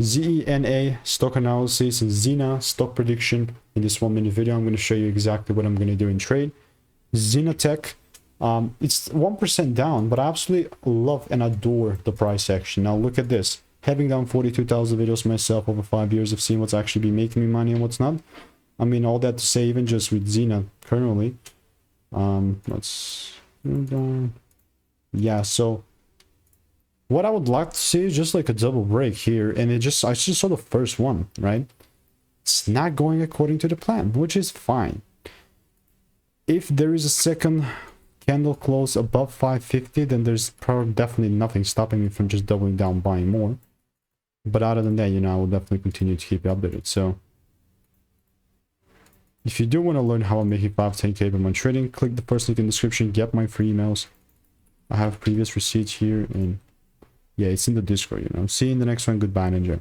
ZENA stock analysis and ZENA stock prediction. In this 1 minute video, I'm going to show you exactly what I'm going to do in trade. ZenaTech, it's 1% down, but I absolutely love and adore the price action. Now look at this. Having done 42,000 videos myself over 5 years, I've seen what's actually been making me money and what's not. I mean, all that to say, even just with ZENA currently. Let's move on. Yeah, so what I would like to see is just like a double break here, and I just saw the first one, right? It's not going according to the plan, which is fine. If there is a second candle close above 550, then there's probably definitely nothing stopping me from just doubling down, buying more. But other than that, you know, I will definitely continue to keep you updated. So if you do want to learn how I'm making 5-10K per month trading, click the first link in the description, get my free emails. I have previous receipts here, and yeah, it's in the Discord, you know. See you in the next one. Goodbye and enjoy.